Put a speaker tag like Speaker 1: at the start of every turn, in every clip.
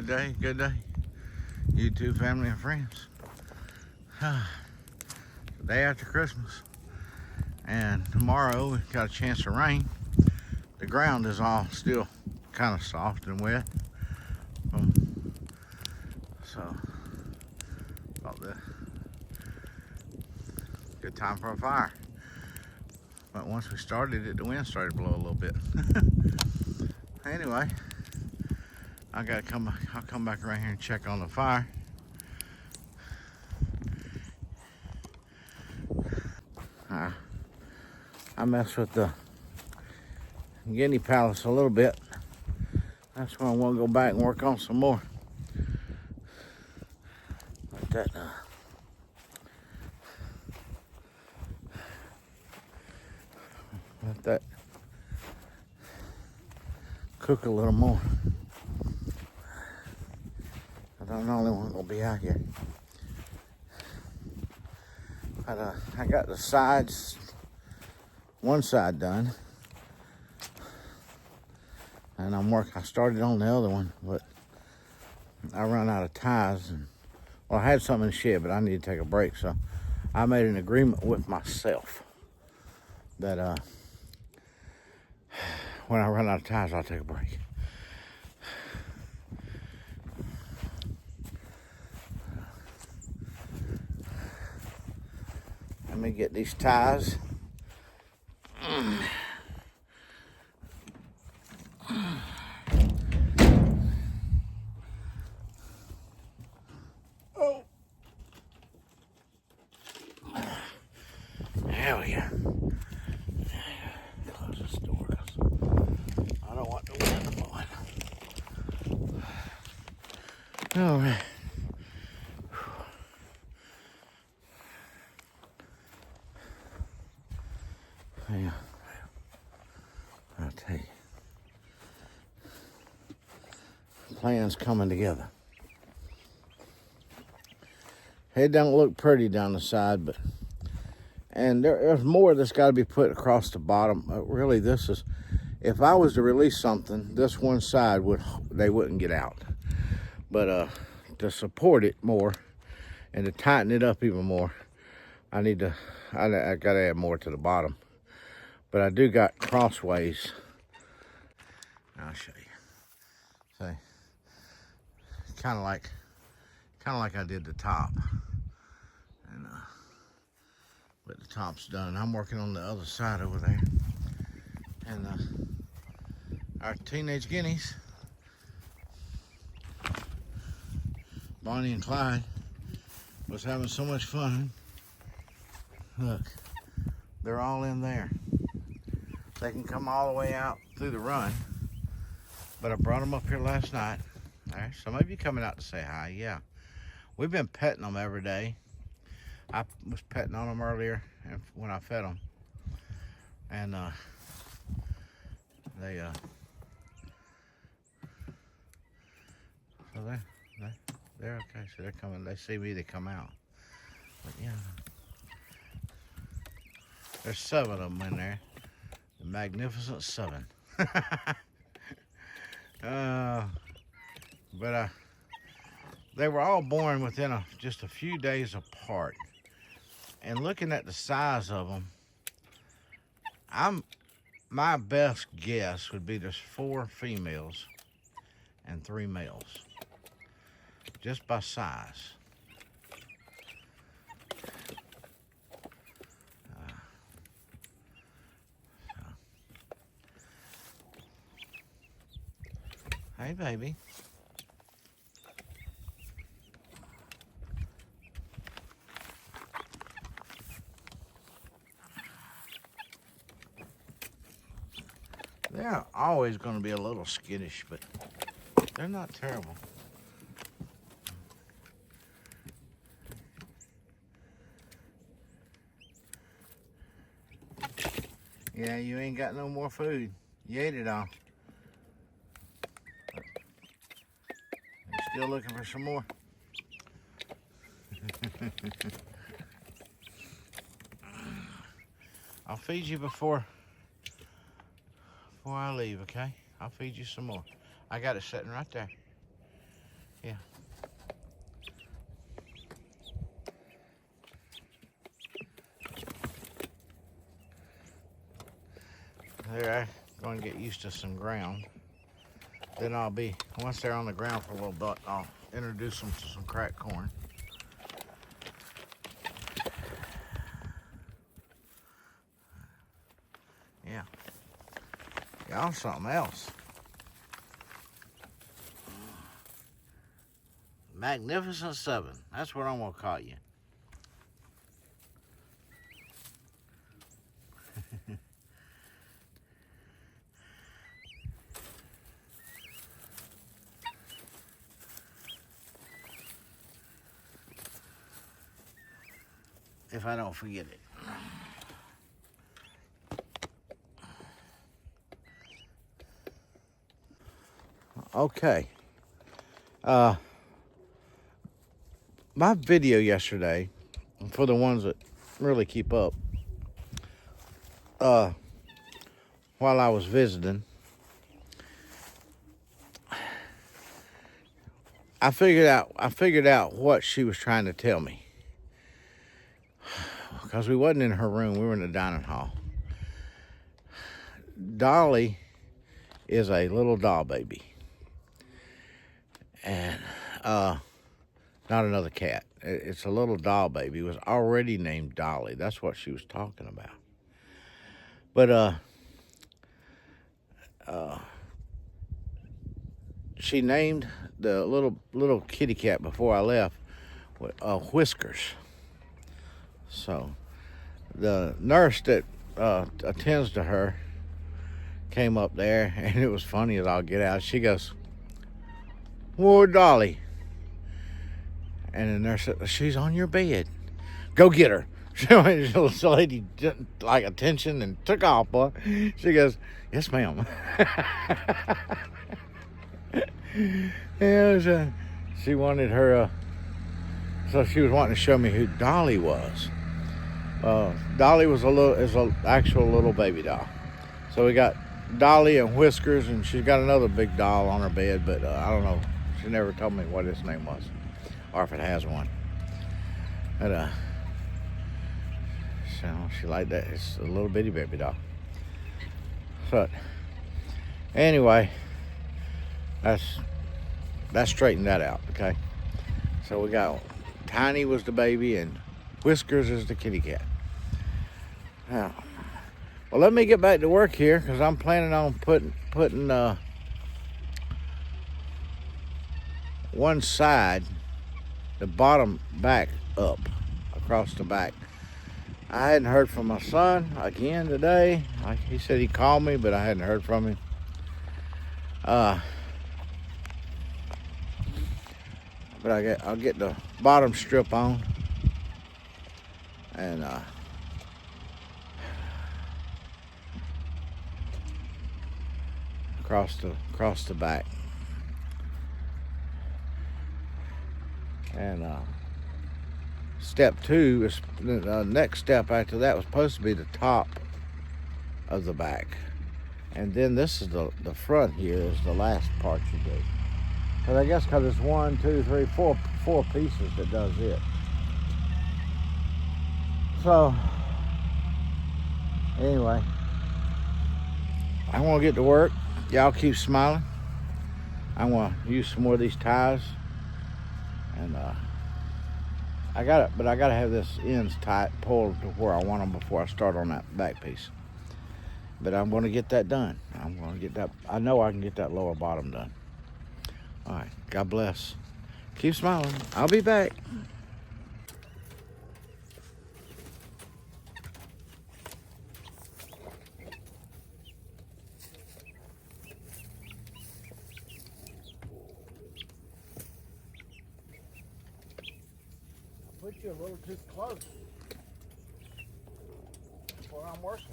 Speaker 1: Good day, good day. YouTube family and friends. The day after Christmas. And tomorrow we got a chance of rain. The ground is all still kind of soft and wet. So, thought the good time for a fire. But once we started it, the wind started to blow a little bit. Anyway, I'll come back around here and check on the fire. I messed with the guinea palace a little bit. That's why I want to go back and work on some more. Let that cook a little more. I'm the only one gonna be out here. But I got the sides, one side done, and I started on the other one, but I run out of ties, and well, I had some in the shed, but I need to take a break, so I made an agreement with myself that when I run out of ties, I'll take a break. Let me get these ties. Oh. There we go. Close this door because I don't want the wind blowing. All right. Yeah, I'll tell you. Plan's coming together. It don't look pretty down the side, and there's more that's got to be put across the bottom. Really, this is, if I was to release something, this one side they wouldn't get out. But to support it more and to tighten it up even more, I got to add more to the bottom. But I do got crossways. I'll show you. So, kind of like I did the top, and but the top's done. I'm working on the other side over there, and our teenage guineas, Bonnie and Clyde, was having so much fun. Look, they're all in there. They can come all the way out through the run, but I brought them up here last night. There's some of you coming out to say hi. Yeah, we've been petting them every day. I was petting on them earlier when I fed them, and so they're okay. So they're coming. They see me, they come out. But yeah, there's 7 of them in there. The Magnificent 7. But they were all born within just a few days apart. And looking at the size of them, my best guess would be there's 4 females and 3 males, just by size. Hey, baby. They're always going to be a little skittish, but they're not terrible. Yeah, you ain't got no more food. You ate it all. Still looking for some more. I'll feed you before I leave, okay? I'll feed you some more. I got it sitting right there. Yeah. They're going to get used to some ground. Then once they're on the ground for a little bit, I'll introduce them to some cracked corn. Yeah. Y'all something else. Magnificent Seven. That's what I'm going to call you. If I don't forget it. Okay. My video yesterday, for the ones that really keep up, while I was visiting, I figured out what she was trying to tell me. Because we wasn't in her room, we were in the dining hall. Dolly is a little doll baby. And not another cat. It's a little doll baby. It was already named Dolly. That's what she was talking about. But she named the little kitty cat before I left Whiskers. So the nurse that attends to her came up there, and it was funny as I'll get out. She goes, "Whoa, Dolly." And the nurse said, "She's on your bed. Go get her." The lady didn't like attention and took off, boy. She goes, "Yes, ma'am." Yeah, she wanted her, so she was wanting to show me who Dolly was. Dolly is an actual little baby doll. So we got Dolly and Whiskers, and she's got another big doll on her bed, but I don't know. She never told me what its name was, or if it has one. But so she liked that. It's a little bitty baby doll. But anyway, that's straightened that out. Okay. So we got Tiny was the baby, and Whiskers is the kitty cat. Now, well, let me get back to work here, because I'm planning on putting one side, the bottom back up across the back. I hadn't heard from my son again today. He said he called me, but I hadn't heard from him. But I'll get the bottom strip on, and across the back, and step 2 is the next step after that was supposed to be the top of the back, and then this is the front here is the last part you do. But I guess because it's 1, 2, 3, 4 pieces that does it. So anyway, I want to get to work. Y'all keep smiling. I want to use some more of these ties, and I gotta have this ends tight, pulled to where I want them before I start on that back piece. But I'm going to get that done. I'm going to get that. I know I can get that lower bottom done. All right. God bless. Keep smiling. I'll be back. I put you a little too close where I'm working.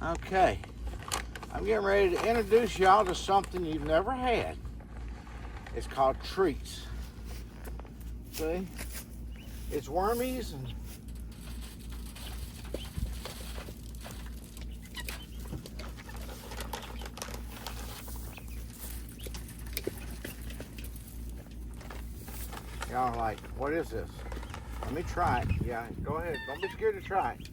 Speaker 1: Okay, I'm getting ready to introduce y'all to something you've never had. It's called treats. See? It's wormies and y'all are like, what is this? Let me try it. Yeah, go ahead. Don't be scared to try it.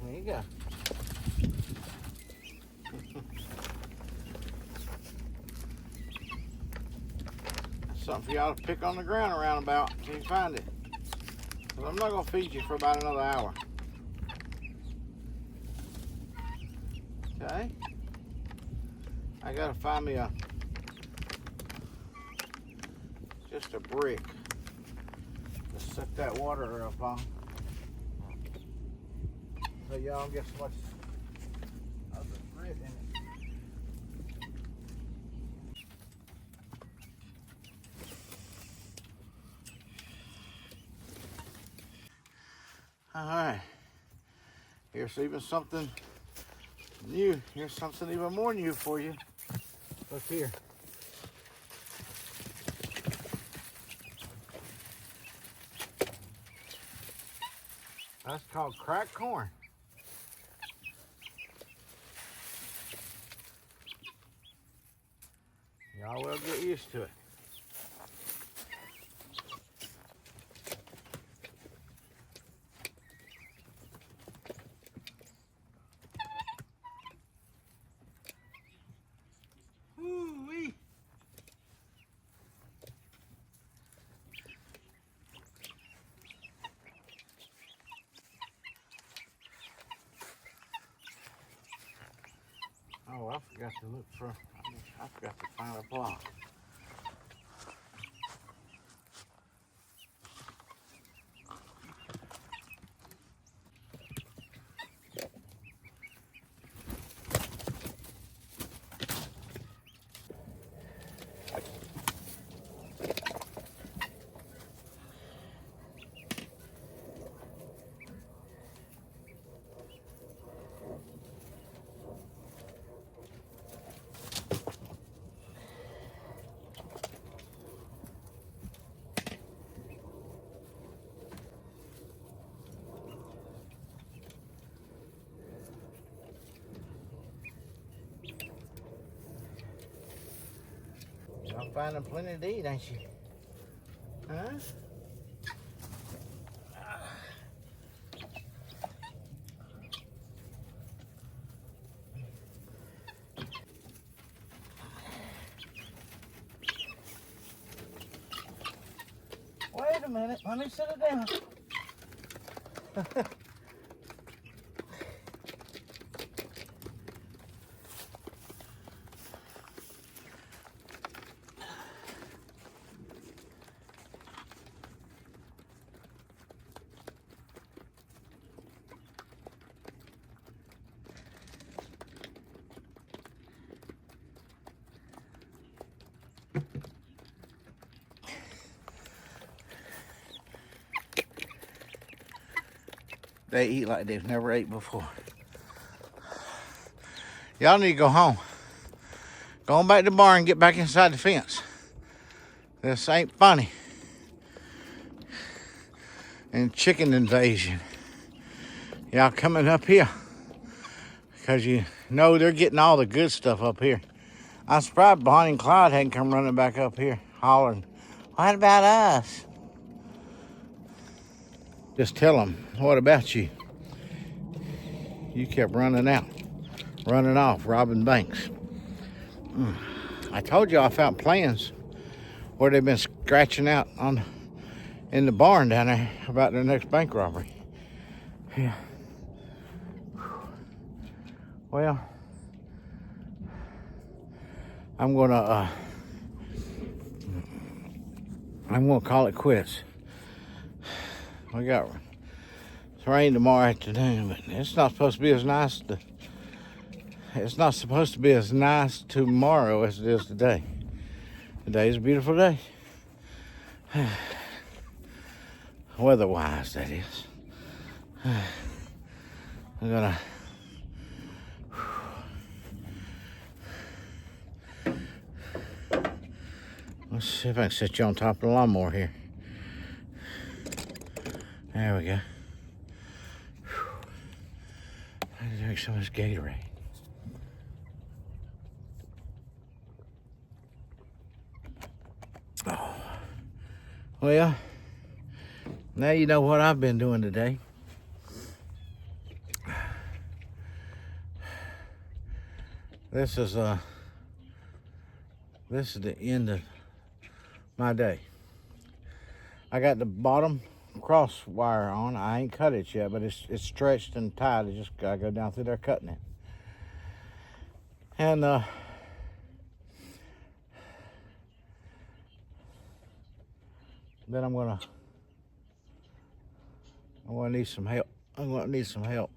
Speaker 1: There you go. Something for y'all to pick on the ground around about until you find it. Because I'm not going to feed you for about another hour. Okay? I got to find me just a brick to set that water up on. So y'all don't get so much of the grit in it. All right, here's even something new. Here's something even more new for you. Look here. That's called cracked corn. Y'all will get used to it. Woo-wee. Oh, I forgot to look for, I forgot to find a block. Y'all finding plenty to eat, ain't you? Huh? Wait a minute, let me sit it down. They eat like they've never ate before. Y'all need to go home. Go on back to the barn and get back inside the fence. This ain't funny. And chicken invasion. Y'all coming up here because you know they're getting all the good stuff up here. I'm surprised Bonnie and Clyde hadn't come running back up here hollering, what about us? Just tell them, what about you? You kept running out, running off, robbing banks. I told you I found plans where they've been scratching out in the barn down there about their next bank robbery. Yeah. Well, I'm gonna call it quits. We got rain tomorrow afternoon, but it's not supposed to be as nice tomorrow as it is today. Today's a beautiful day. Weather-wise, that is. I'm gonna let's see if I can set you on top of the lawnmower here. There we go. I need to drink some of this Gatorade. Oh. Well, now you know what I've been doing today. This is the end of my day. I got the bottom cross wire on. I ain't cut it yet, but it's stretched and tied. I just gotta go down through there cutting it. And then I'm gonna need some help. I'm gonna need some help.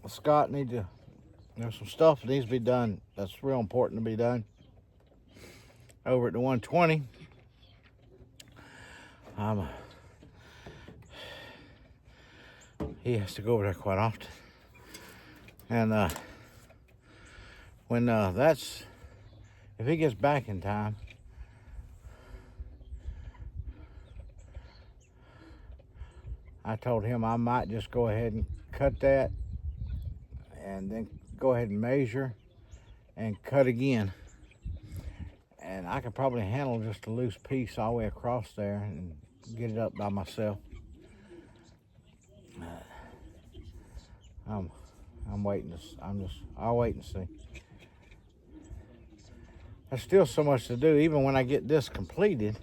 Speaker 1: Scott there's some stuff that needs to be done that's real important to be done over at the 120. He has to go over there quite often. And if he gets back in time, I told him I might just go ahead and cut that and then go ahead and measure and cut again. And I could probably handle just a loose piece all the way across there and get it up by myself. I'm waiting. I'll wait and see. There's still so much to do. Even when I get this completed,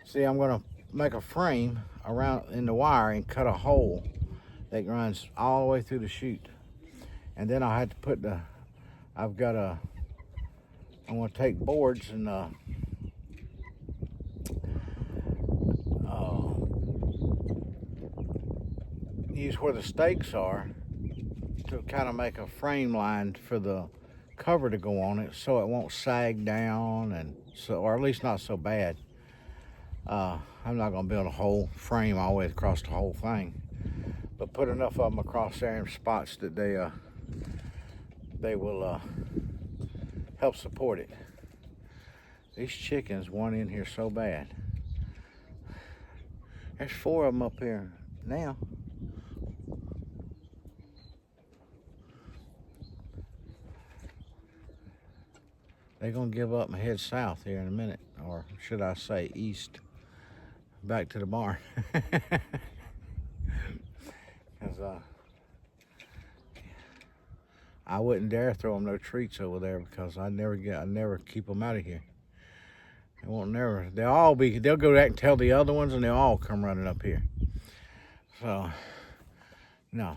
Speaker 1: see, I'm gonna make a frame around in the wire and cut a hole that runs all the way through the chute. And then I'll have to put I'm gonna take boards and use where the stakes are to kind of make a frame line for the cover to go on it, so it won't sag down, and or at least not so bad. I'm not gonna build a whole frame all the way across the whole thing, but put enough of them across there in spots that they will help support it. These chickens want in here so bad. There's 4 of them up here now. They're gonna give up and head south here in a minute, or should I say east, back to the barn. Because I wouldn't dare throw them no treats over there, because I never keep them out of here. They'll go back and tell the other ones, and they'll all come running up here. So, no.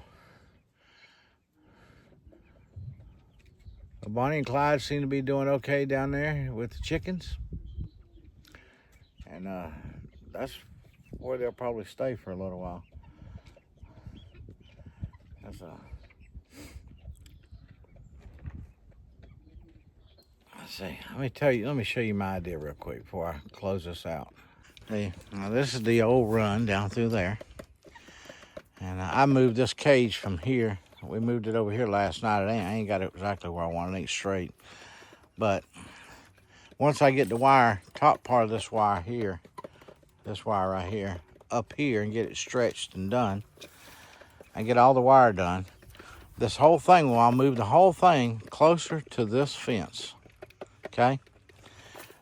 Speaker 1: Bonnie and Clyde seem to be doing okay down there with the chickens. And that's where they'll probably stay for a little while. Let's see. Let me show you my idea real quick before I close this out. See, now this is the old run down through there. And I moved this cage from here. We moved it over here last night. I ain't got it exactly where I want it. It ain't straight. But once I get the top part of this wire here, this wire right here, up here, and get it stretched and done, and get all the wire done, this whole thing, I'll move the whole thing closer to this fence, okay?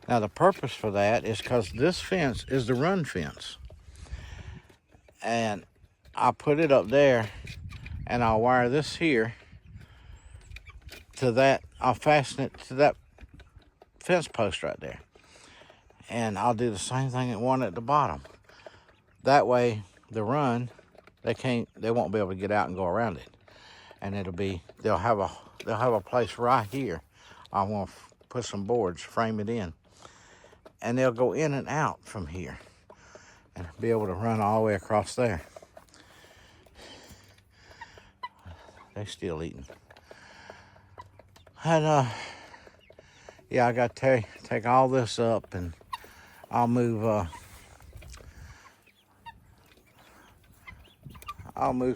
Speaker 1: Now, the purpose for that is because this fence is the run fence. And I'll put it up there, and I'll wire this here to that. I'll fasten it to that fence post right there. And I'll do the same thing at one at the bottom. That way, the run, they won't be able to get out and go around it. And they'll have a place right here. I want to put some boards, frame it in. And they'll go in and out from here and be able to run all the way across there. They're still eating. And yeah, I got to take all this up, and I'll move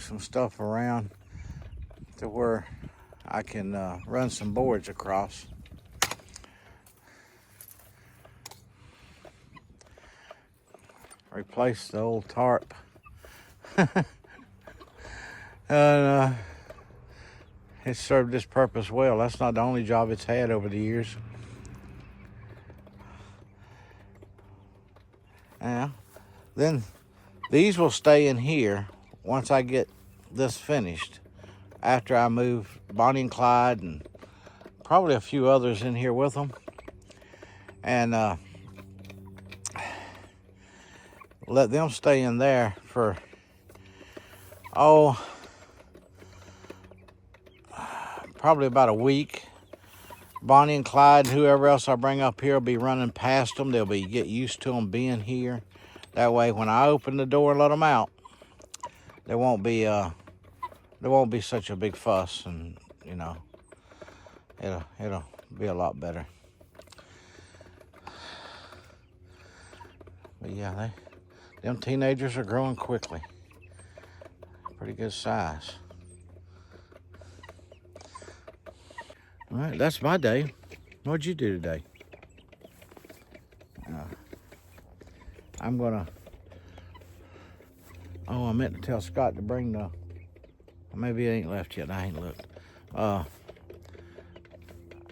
Speaker 1: some stuff around to where I can run some boards across. Replace the old tarp. And it served its purpose well. That's not the only job it's had over the years. Yeah. Then these will stay in here once I get this finished. After I move Bonnie and Clyde and probably a few others in here with them. And let them stay in there for, probably about a week. Bonnie and Clyde, whoever else I bring up here, will be running past them. They'll get used to them being here. That way, when I open the door and let them out, there won't be such a big fuss, and you know, it'll be a lot better. But yeah, them teenagers are growing quickly. Pretty good size. All right, that's my day. What'd you do today? I'm gonna. Oh, I meant to tell Scott to bring the. Maybe it ain't left yet. I ain't looked.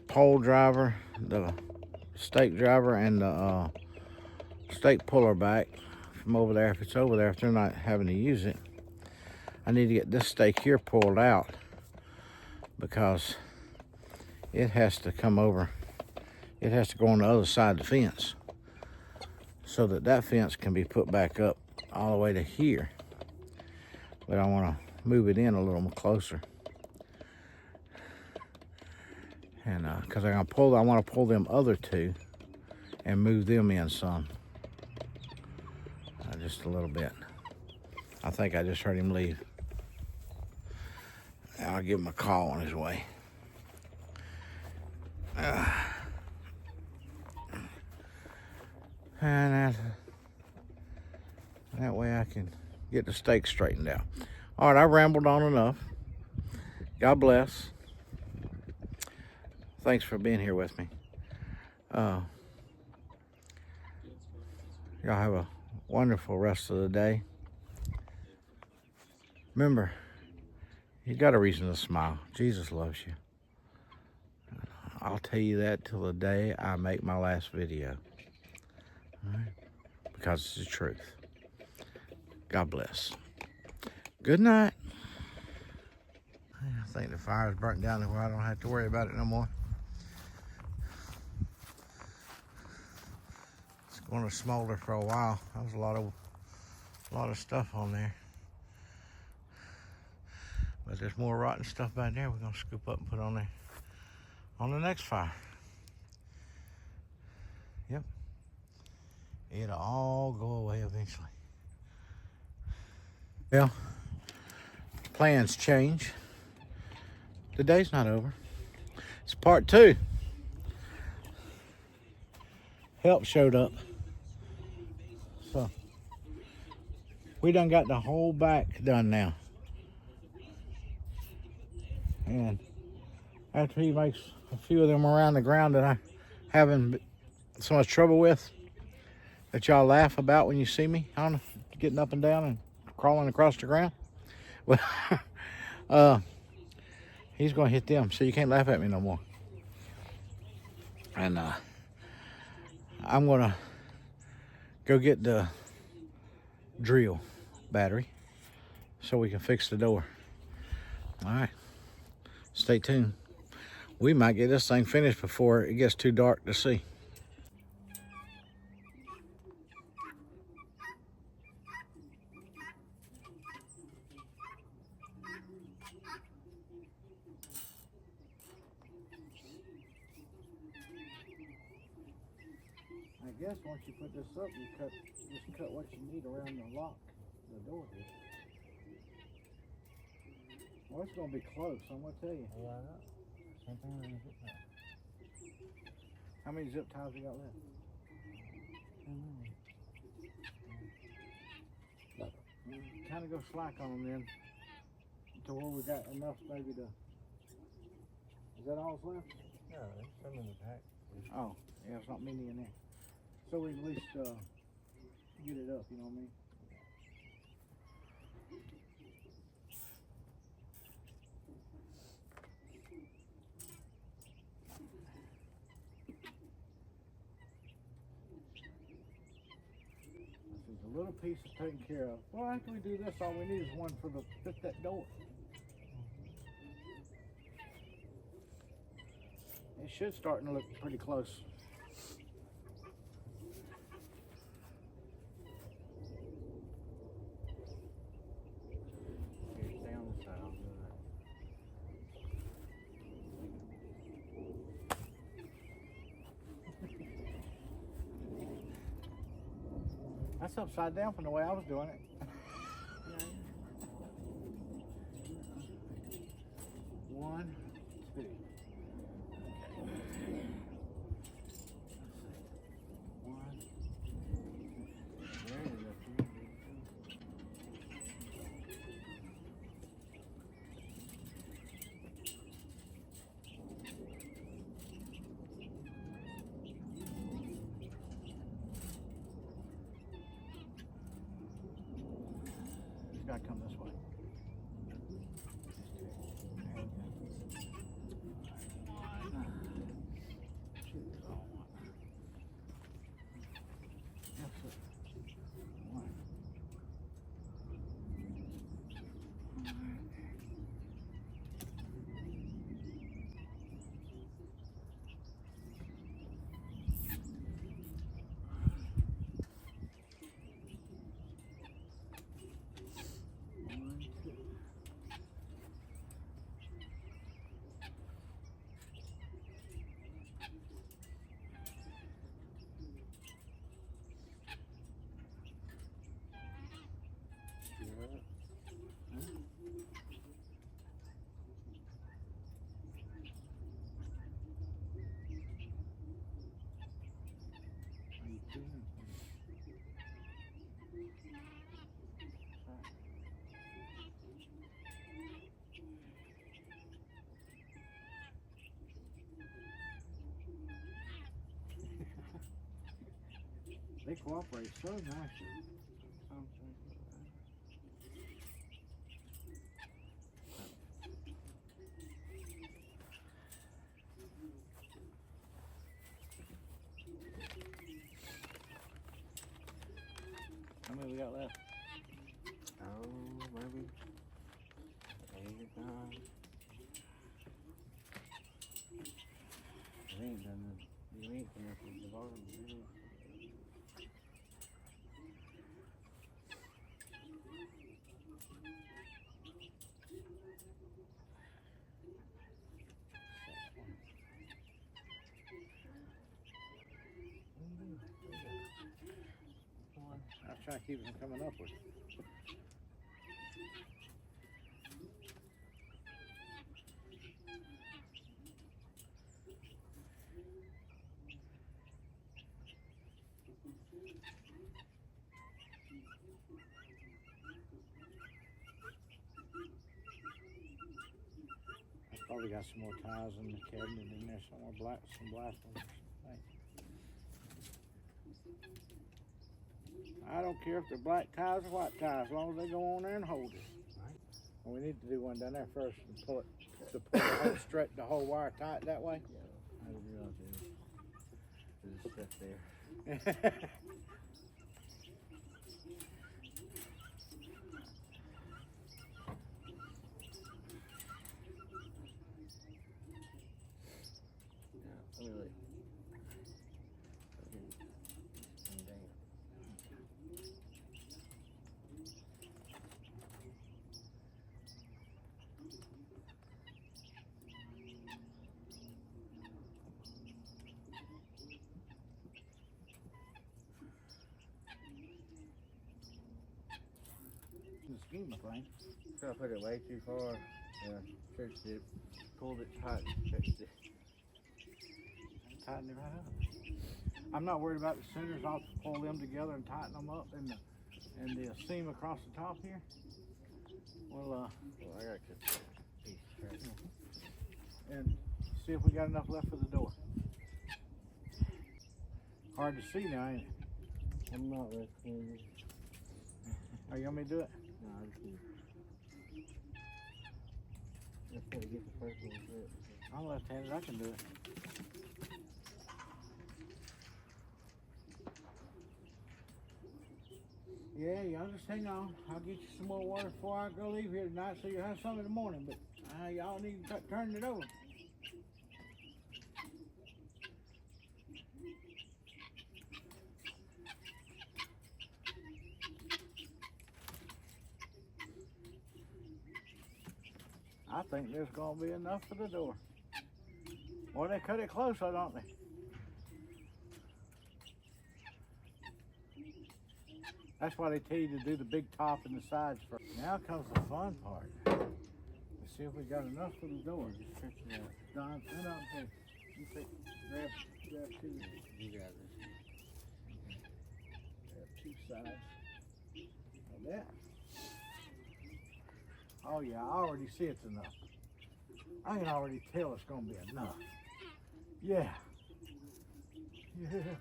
Speaker 1: Pole driver, the stake driver, and the stake puller back from over there. If it's over there, if they're not having to use it, I need to get this stake here pulled out because it has to come over. It has to go on the other side of the fence so that fence can be put back up all the way to here. But I want to move it in a little closer. And because I want to pull them other two and move them in some. Just a little bit. I think I just heard him leave. I'll give him a call on his way. And that way I can get the steak straightened out. All right, I rambled on enough. God bless. Thanks for being here with me. Y'all have a wonderful rest of the day. Remember, you got a reason to smile. Jesus loves you. I'll tell you that till the day I make my last video. All right? Because it's the truth. God bless. Good night. I think the fire's burnt down to where I don't have to worry about it no more. It's going to smolder for a while. That was a lot of stuff on there. But there's more rotten stuff back there we're going to scoop up and put on there on the next fire. Yep. It'll all go away eventually. Well, plans change. The day's not over. It's part 2. Help showed up. So we done got the whole back done now. And after he makes a few of them around the ground that I having so much trouble with, that y'all laugh about when you see me on getting up and down and crawling across the ground, well, he's gonna hit them, so you can't laugh at me no more. And I'm gonna go get the drill battery so we can fix the door. All right, stay tuned. We might get this thing finished before it gets too dark to see. I guess once you put this up, you just cut what you need around the lock, the door here. Well, it's gonna be close, I'm gonna tell you. Yeah, I know. Same thing when you get that. How many zip ties we got left? Kind of go slack on them then, to where we got enough maybe to. Is that all that's left?
Speaker 2: No, there's some in the pack.
Speaker 1: Oh, yeah, it's not many in there. So we at least get it up, you know what I mean? This is a little piece is taken care of. Well, after we do this, all we need is one for the fit that door. It should starting to look pretty close.
Speaker 2: Here, stay on this side. I'll do that.
Speaker 1: That's upside down from the way I was doing it. One, two. One.
Speaker 2: There it is.
Speaker 1: It's got to come this way. They cooperate so nicely. How many we got left?
Speaker 2: Oh, maybe 8 or 9. I ain't done the, you ain't finished with the bottom, really.
Speaker 1: I was trying to keep them coming upward. I probably got some more ties in the cabinet in there somewhere, some black ones. I don't care if they're black ties or white ties, as long as they go on there and hold it.
Speaker 2: Right.
Speaker 1: Well, we need to do one down there first and pull it, to pull the whole straight, the whole wire tight that way.
Speaker 2: Yeah, I didn't realize there's stuff there. Yeah, let me look.
Speaker 1: In the scheme of things.
Speaker 2: So I put it way too far. Yeah, stretched it, pulled it tight, stretched it.
Speaker 3: tighten it right up. I'm not worried about the centers. I'll pull them together and tighten them up, and the seam across the top here. Well,
Speaker 2: Well, I gotta cut that piece right.
Speaker 3: and see if we got enough left for the door. Hard to see now, ain't it?
Speaker 2: I'm not left handed.
Speaker 3: Are you want me to do it?
Speaker 2: No, I just need. Let's try to get the first one fit.
Speaker 3: I'm left-handed. I can do it. Yeah, y'all just hang on. I'll get you some more water before I go leave here tonight, so you'll have some in the morning. But y'all need to turn it over. I think there's gonna be enough for the door. Well, they cut it close, don't they? That's why they tell you to do the big top and the sides first. Now comes the fun part. Let's see if we got enough for the door.
Speaker 2: Just stretch it out.
Speaker 3: Don, send out and you take, grab two.
Speaker 2: You got this.
Speaker 3: Grab two sides. Like that. Oh yeah, I already see it's enough. I can already tell it's gonna be enough. Yeah. Yeah.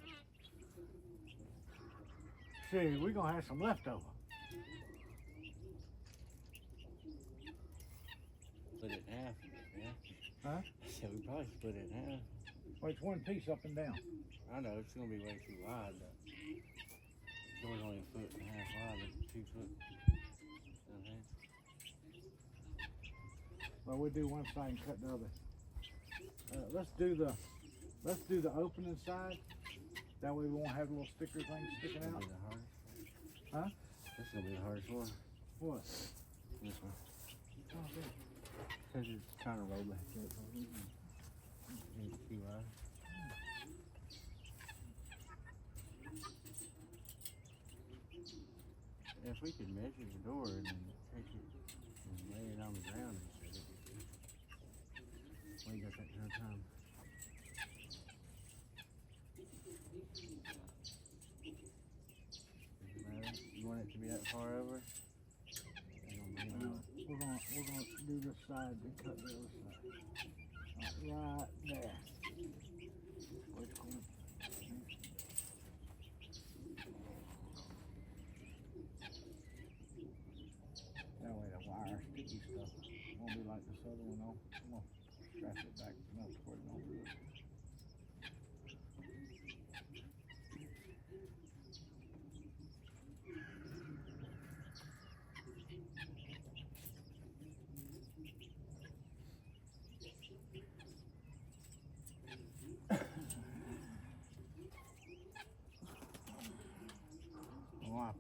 Speaker 3: See, we're gonna have some leftover.
Speaker 2: Split it in half. Yeah.
Speaker 3: Huh?
Speaker 2: So we probably split it in half.
Speaker 3: Well, it's one piece up and down.
Speaker 2: I know it's gonna be way too wide though. It's only a foot and a half wide, but 2 foot. Okay.
Speaker 3: Well, we'll do one side and cut the other. Let's do the opening side. That way we won't have little sticker things sticking
Speaker 2: That's
Speaker 3: out.
Speaker 2: gonna be the hardest.
Speaker 3: Huh?
Speaker 2: That's gonna be the hardest one.
Speaker 3: What?
Speaker 2: This one.
Speaker 3: Oh, okay.
Speaker 2: Because it's kind of roll back up. It's too wide. If we could measure the door and then take it and lay it on the ground instead of it. Well, you got that kind of time. Doesn't matter. You want it to be that far over?
Speaker 3: We're gonna do this side and cut the other side. Right there. Which one? That way the wire sticky stuff won't be like this other one. I'm gonna strap it back enough where it don't do it.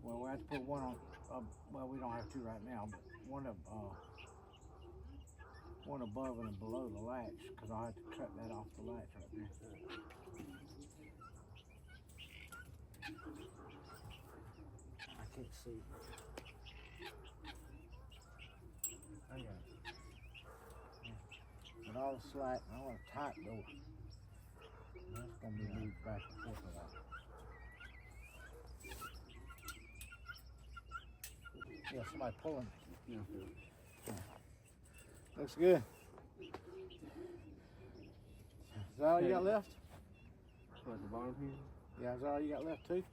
Speaker 3: Well, we have to put one on. Well, we don't have to right now, but one above and below the latch, because I'll have to cut that off the latch right there. I can't see. I got it. But all the slack, I want a tight door. That's gonna be moved back and forth a lot. Yeah, somebody pulling.
Speaker 2: Yeah.
Speaker 3: Looks good. Is that all you got left?
Speaker 2: So at the bottom here?
Speaker 3: Yeah, is that all you got left too?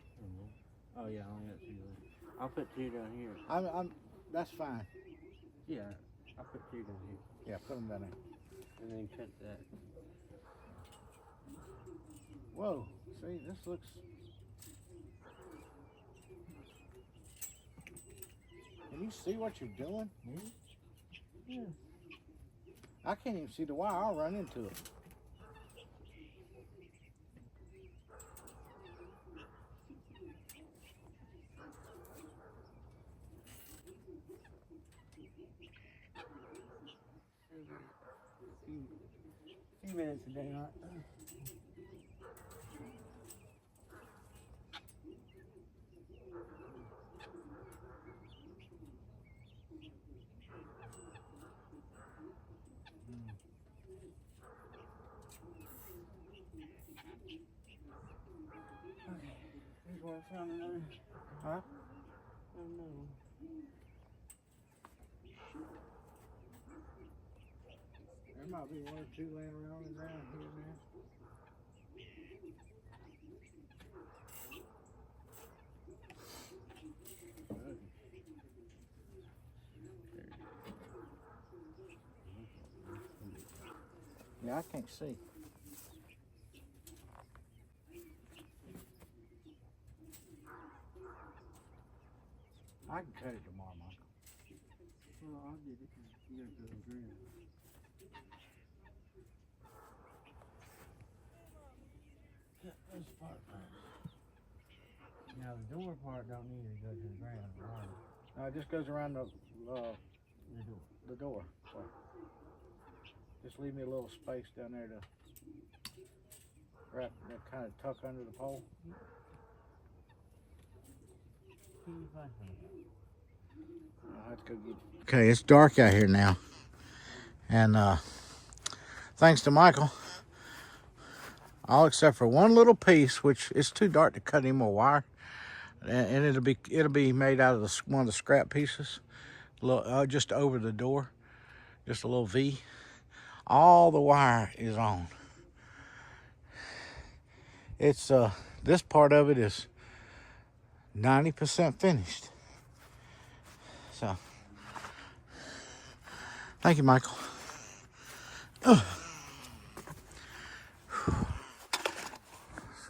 Speaker 2: Oh yeah, I only got 2 left. I'll put 2 down here.
Speaker 3: That's fine.
Speaker 2: Yeah, I'll put 2 down here.
Speaker 3: Yeah, put them down there.
Speaker 2: And then cut that.
Speaker 3: Whoa, see, this looks. Can you see what you're doing?
Speaker 2: Yeah.
Speaker 3: I can't even see the wire. I'll run into it.
Speaker 2: Few minutes a day, right? I found another.
Speaker 3: Huh?
Speaker 2: Found another one.
Speaker 3: There might be one or two laying around on the ground here and there. Yeah, I can't see. I can cut it tomorrow, Michael.
Speaker 2: Well, I'll get it. You gotta go to the ground. This part first. Now the door part don't need to go to the ground, right?
Speaker 3: It just goes around the
Speaker 2: door.
Speaker 3: the door. So just leave me a little space down there to wrap, kind of tuck under the pole.
Speaker 2: Can you find something?
Speaker 3: I'll have to go get it.
Speaker 1: Okay, it's dark out here now. And thanks to Michael, all except for one little piece, which is too dark to cut any more wire. And it'll be made out of one of the scrap pieces, just over the door, just a little V. All the wire is on. It's this part of it is 90% finished. So, thank you, Michael. Let's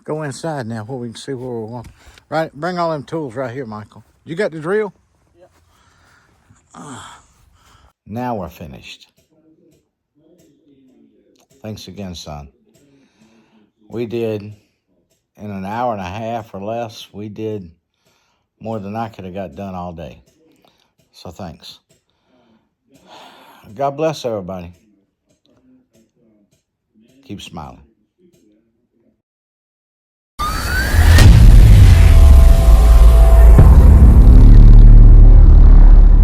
Speaker 1: go inside now where we can see where we're walking. Right, bring all them tools right here, Michael. You got the drill?
Speaker 3: Yep.
Speaker 1: Now we're finished. Thanks again, son. We did, in an hour and a half or less, we did more than I could have got done all day. So thanks. God bless everybody. Keep smiling.